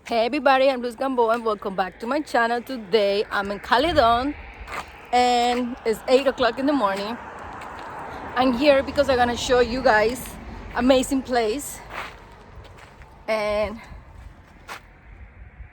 Hey everybody, I'm Luz Gamboa and welcome back to my channel. Today I'm in Caledon and it's 8 o'clock in the morning. I'm here because I'm gonna show you guys amazing place, and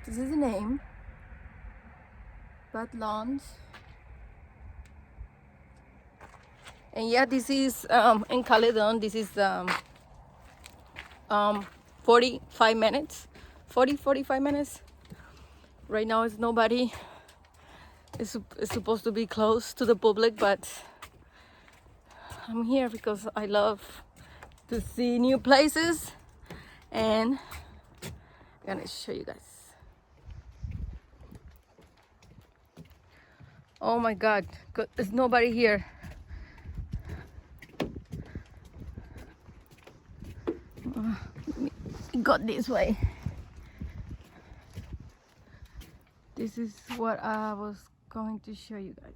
this is the name, Badlands. And yeah, this is in Caledon. This is 45 minutes, 45 minutes. Right now it's nobody. It's supposed to be closed to the public, but I'm here because I love to see new places, and I'm gonna show you guys. Oh my God, there's nobody here. Got this way. This is what I was going to show you guys.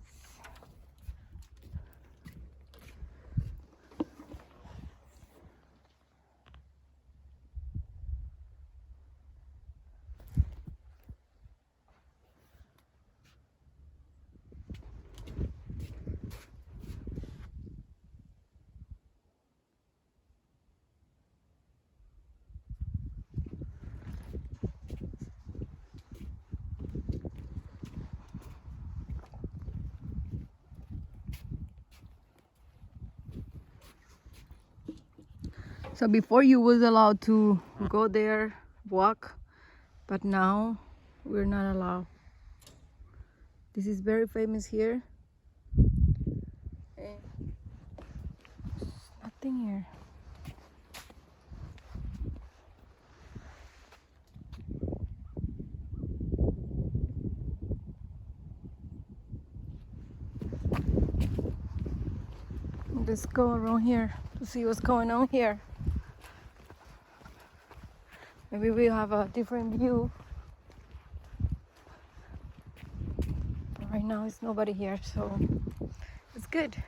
So before you was allowed to go there, walk, but now we're not allowed. This is very famous here. And there's nothing here. Let's go around here to see what's going on here. Maybe we'll have a different view. But right now it's nobody here, so it's good.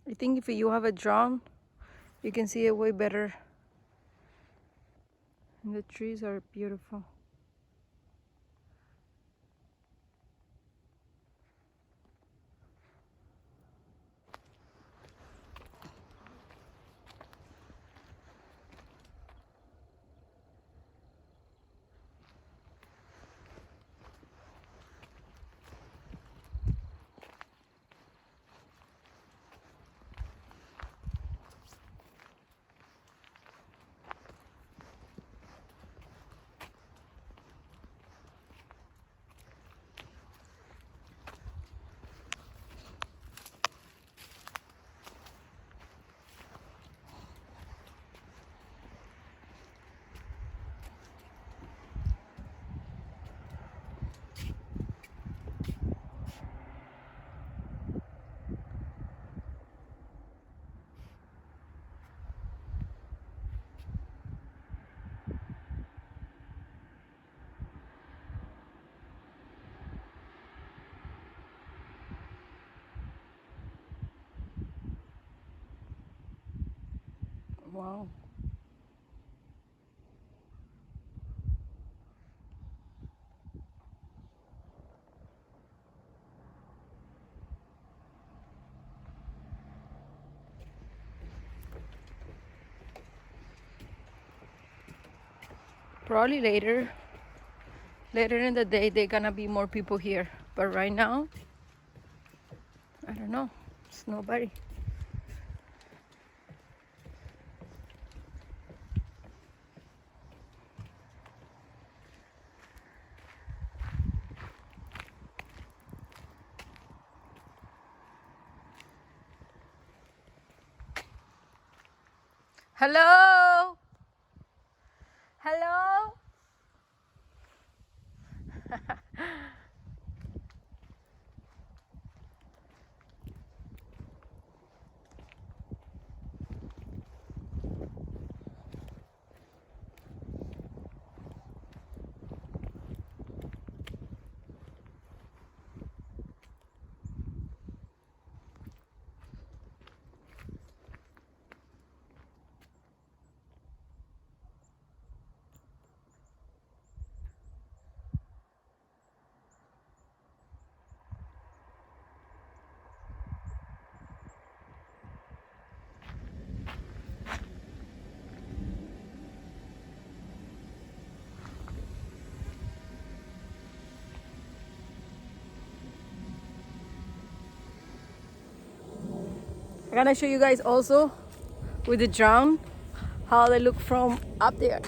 I think if you have a drone, you can see it way better. And the trees are beautiful. Wow. Probably later in the day, there gonna be more people here. But right now, I don't know. It's nobody. Hello? Hello? I'm gonna show you guys also with the drone how they look from up there.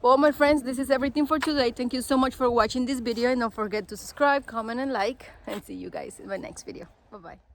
Well, my friends, this is everything for today. Thank you so much for watching this video, and don't forget to subscribe, comment and like, and see you guys in my next video. Bye bye.